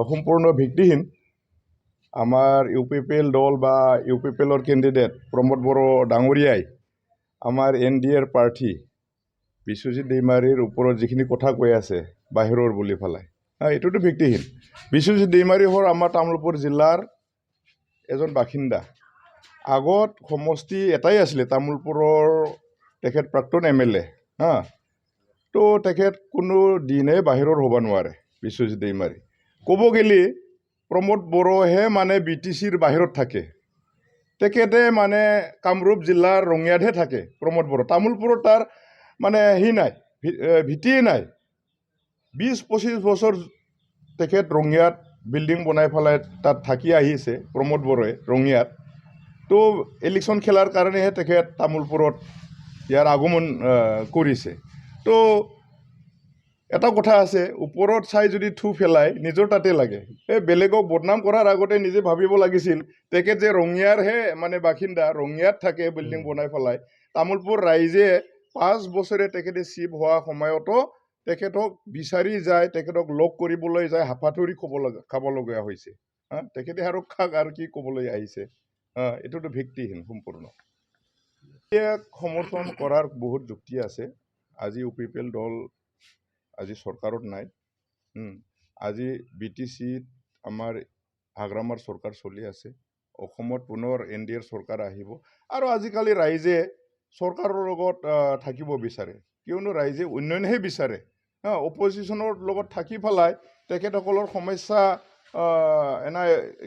সম্পূৰ্ণ ভিত্তিহীন। আমাৰ UPPL দল বা UPPLৰ কেণ্ডিডেট প্ৰমোদ বড়ো ডাঙৰীয়াই আমাৰ NDAৰ প্ৰাৰ্থী বিশ্বজিৎ দৈমাৰীৰ ওপৰত যিখিনি কথা কৈ আছে বাহিৰৰ বুলি পেলাই, এইটোতো ভিত্তিহীন। বিশ্বজিৎ দৈমাৰী হ'ল আমাৰ তামোলপুৰ জিলাৰ এজন বাসিন্দা। আগত সমষ্টি এটাই আছিলে, তামোলপুৰৰ তেখেত প্ৰাক্তন MLA। তো তেখেত কোনো দিনে বাহিৰৰ হ'ব নোৱাৰে বিশ্বজিৎ দৈমাৰী। ক'ব গ'লে প্ৰমোদ বড়োহে মানে BTCৰ বাহিৰত থাকে। তেখেতে মানে কামৰূপ জিলাৰ ৰঙিয়াতহে থাকে প্ৰমোদ বড়ো। তামোলপুৰত তাৰ মানে নাই, ভিত্তিয়ে নাই। 20-25 বছৰ তেখেত ৰঙিয়াত বিল্ডিং বনাই পেলাই তাত থাকি আহিছে প্ৰমোদ বড়োৱে ৰঙিয়াত। তো ইলেকশ্যন খেলাৰ কাৰণেহে তেখেত তামোলপুৰত ইয়াৰ আগমন কৰিছে। তো এটা কথা আছে, ওপৰত চাই যদি থু পেলাই নিজৰ তাতে লাগে। বেলেগক বদনাম কৰাৰ আগতে নিজে ভাবিব লাগিছিল তেখেত যে ৰঙিয়াৰহে মানে বাসিন্দা, ৰঙিয়াত থাকে বিল্ডিং বনাই পেলাই। তামোলপুৰ ৰাইজে 5 বছৰে তেখেতে চিফ হোৱা সময়তো তেখেতক বিচাৰি যায়, তেখেতক লগ কৰিবলৈ যায়, হাপাথুৰি খাবলগীয়া হৈছে। তেখেতে আৰু খাক আৰু কি ক'বলৈ আহিছে। এইটোতো ভিত্তিহীন সম্পূৰ্ণ। ইয়াক সমৰ্থন কৰাৰ বহুত যুক্তি আছে। আজি UPPL দল আজি চৰকাৰত নাই। আজি BTCত আমাৰ হাগ্ৰামাৰ চৰকাৰ চলি আছে। অসমত পুনৰ NDAৰ চৰকাৰ আহিব। আৰু আজিকালি ৰাইজে চৰকাৰৰ লগত থাকিব বিচাৰে, কিয়নো ৰাইজে উন্নয়নহে বিচাৰে। অপজিশ্যনৰ লগত থাকি পেলাই তেখেতসকলৰ সমস্যা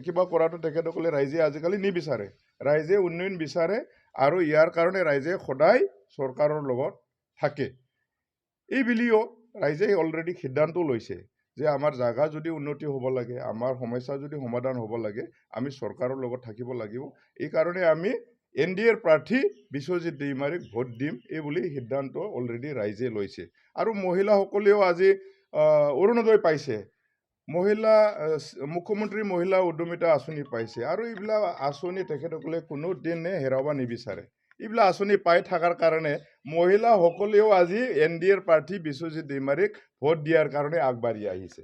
কিবা কৰাটো তেখেতসকলে ৰাইজে আজিকালি নিবিচাৰে। ৰাইজে উন্নয়ন বিচাৰে আৰু ইয়াৰ কাৰণে ৰাইজে সদায় চৰকাৰৰ লগত থাকে। এই বুলিও ৰাইজে অলৰেডি সিদ্ধান্ত লৈছে যে আমাৰ জাগা যদি উন্নতি হ'ব লাগে, আমাৰ সমস্যা যদি সমাধান হ'ব লাগে, আমি চৰকাৰৰ লগত থাকিব লাগিব। এই কাৰণে আমি NDAৰ প্ৰাৰ্থী বিশ্বজিৎ দৈমাৰীক ভোট দিম, এই বুলি সিদ্ধান্ত অলৰেডি ৰাইজে লৈছে। আৰু মহিলাসকলেও আজি অৰুণোদয় পাইছে, মুখ্যমন্ত্ৰী মহিলা উদ্যমিতা আঁচনি পাইছে। আৰু এইবিলাক আঁচনি তেখেতসকলে কোনো দিনে হেৰাব নিবিচাৰে। এইবিলাক আঁচনি পাই থকাৰ কাৰণে মহিলাসকলেও আজি NDAৰ প্ৰাৰ্থী বিশ্বজিৎ দৈমাৰীক ভোট দিয়াৰ কাৰণে আগবাঢ়ি আহিছে।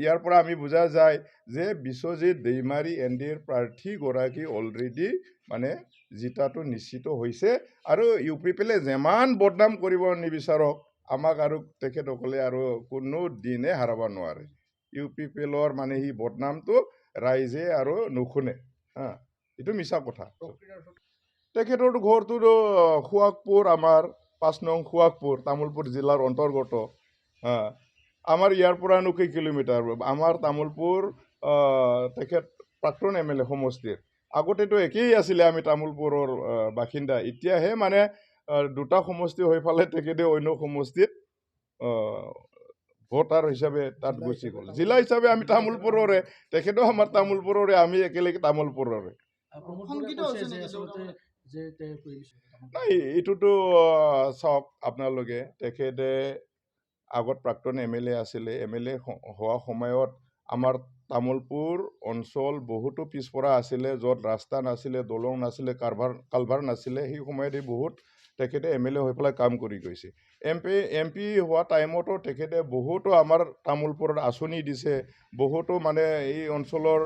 ইয়াৰ পৰা আমি বুজা যায় যে বিশ্বজিৎ দৈমাৰী NDAৰ প্ৰাৰ্থীগৰাকী অলৰেডি মানে জিতাটো নিশ্চিত হৈছে। আৰু UPPLে যিমান বদনাম কৰিব নিবিচাৰক, আমাক আৰু তেখেতসকলে আৰু কোনো দিনে হাৰাব নোৱাৰে। UPPLৰ মানে সি বদনামটো ৰাইজে আৰু নুশুনে। এইটো মিছা কথা। তেখেতৰ ঘৰটো সুৱাগপুৰ, আমাৰ 5 নং সুৱাগপুৰ, তামোলপুৰ জিলাৰ অন্তৰ্গত। আমাৰ ইয়াৰ পৰানো কেই কিলোমিটাৰ? আমাৰ তামোলপুৰ তেখেত প্ৰাক্তন MLA সমষ্টিৰ। আগতেতো একেই আছিলে, আমি তামোলপুৰৰ বাসিন্দা। এতিয়াহে মানে দুটা সমষ্টি হৈ পেলাই তেখেতে অন্য সমষ্টিত ভোটাৰ হিচাপে তাত গুচি গ'ল। জিলা হিচাপে আমি তামোলপুৰৰে, তেখেতেও আমাৰ তামোলপুৰৰে, আমি একেলগে তামোলপুৰৰে। নাই, এইটোতো চাওক আপোনালোকে, তেখেতে আগত প্ৰাক্তন MLA আছিলে। MLA হোৱা সময়ত আমাৰ তামোলপুৰ অঞ্চল বহুতো পিছপৰা আছিলে, য'ত ৰাস্তা নাছিলে, দলং নাছিলে, কালভাৰ নাছিলে। সেই সময়তে বহুত তেখেতে MLA হৈ পেলাই কাম কৰি গৈছে। MP হোৱা টাইমতো তেখেতে বহুতো আমাৰ তামোলপুৰত আঁচনি দিছে, বহুতো মানে এই অঞ্চলৰ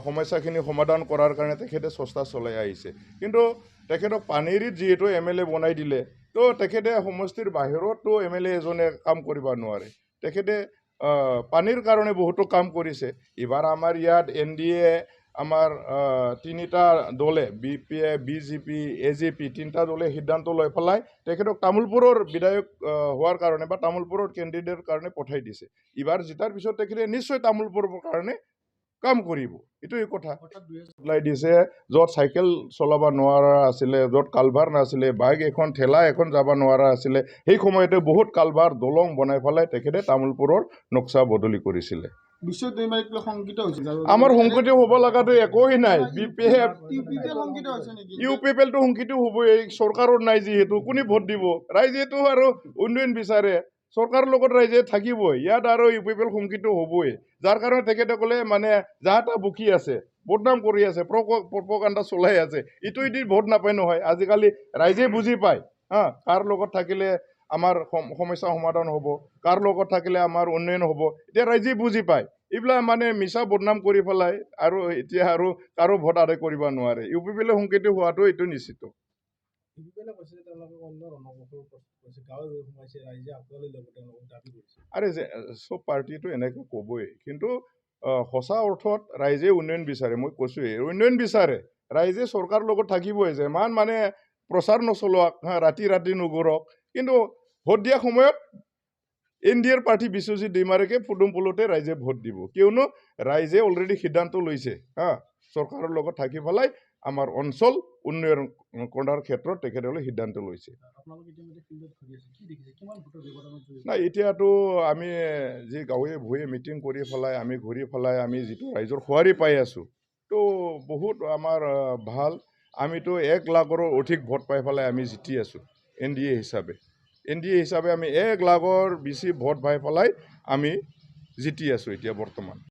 সমস্যাখিনি সমাধান কৰাৰ কাৰণে তেখেতে চেষ্টা চলাই আহিছে। কিন্তু তেখেতক পানেৰীত যিহেতু MLA বনাই দিলে, তো তেখেতে সমষ্টিৰ বাহিৰতো MLA এজনে কাম কৰিব নোৱাৰে। তেখেতে পানীৰ কাৰণে বহুতো কাম কৰিছে। এইবাৰ আমাৰ ইয়াত NDA আমাৰ 3টা দলে, BPA, BJP, AJP, 3টা দলে সিদ্ধান্ত লৈ পেলাই তেখেতক তামোলপুৰৰ বিধায়ক হোৱাৰ কাৰণে বা তামোলপুৰৰ কেণ্ডিডেটৰ কাৰণে পঠাই দিছে। এইবাৰ জিতাৰ পিছত তেখেতে নিশ্চয় তামোলপুৰৰ কাৰণে কাম কৰিব। এইটোৱে কথা ওলাই দিছে। য'ত চাইকেল চলাব নোৱাৰা আছিলে, য'ত কালভাৰ নাছিলে, বাইক এখন ঠেলা এখন যাব নোৱাৰা আছিলে, সেই সময়তে বহুত কালভাৰ দলং বনাই পেলাই তেখেতে তামোলপুৰৰ নক্সা বদলি কৰিছিলে। আমাৰ সংকট হ'ব লগাটো একোৱেই নাই। UPPLটো সংকট হ'বই, চৰকাৰত নাই যিহেতু কোনে ভোট দিব? ৰাইজেতো আৰু উন্নয়ন বিচাৰে, চৰকাৰৰ লগত ৰাইজে থাকিবই। ইয়াত আৰু UPPL সংকট হ'বই, যাৰ কাৰণে তেখেতসকলে মানে যাহা তাহ বকি আছে, বদনাম কৰি আছে, প্ৰপগাণ্ডা চলাই আছে। ইটো ভোট নাপায় নহয়। আজিকালি ৰাইজে বুজি পায় কাৰ লগত থাকিলে আমাৰ সমস্যা সমাধান হ'ব, কাৰ লগত থাকিলে আমাৰ উন্নয়ন হ'ব, এতিয়া ৰাইজে বুজি পায়। এইবিলাক মানে মিছা বদনাম কৰি পেলাই আৰু এতিয়া আৰু কাৰো ভোট আদায় কৰিব নোৱাৰে। ইউ পি পি এলে সংকেত হোৱাটো এইটো নিশ্চিত। আৰে চব পাৰ্টিটো এনেকৈ ক'বই, কিন্তু সঁচা অৰ্থত ৰাইজে উন্নয়ন বিচাৰে। মই কৈছোৱেই, উন্নয়ন বিচাৰে। ৰাইজে চৰকাৰৰ লগত থাকিবই, যিমান মানে প্ৰচাৰ নচলোৱাক, ৰাতি ৰাতি নুঘূৰক, কিন্তু ভোট দিয়া সময়ত NDAৰ প্ৰাৰ্থী বিশ্বজিৎ দৈমাৰীকে ফুডুম ফুলতে ৰাইজে ভোট দিব। কিয়নো ৰাইজে অলৰেডি সিদ্ধান্ত লৈছে, চৰকাৰৰ লগত থাকি পেলাই আমাৰ অঞ্চল উন্নয়ন কৰাৰ ক্ষেত্ৰত তেখেতসকলে সিদ্ধান্ত লৈছে। নাই, এতিয়াতো আমি যি গাঁৱে ভূঞে মিটিং কৰি পেলাই আমি ঘূৰি পেলাই আমি যিটো ৰাইজৰ সঁহাৰি পাই আছোঁ, তো বহুত আমাৰ ভাল। আমিতো 1 লাখৰো অধিক ভোট পাই পেলাই আমি জিতি আছোঁ NDA হিচাপে। NDA হিচাপে আমি 1 লাখৰ বেছি ভোট পাই পেলাই আমি জিতি আছোঁ এতিয়া বৰ্তমান।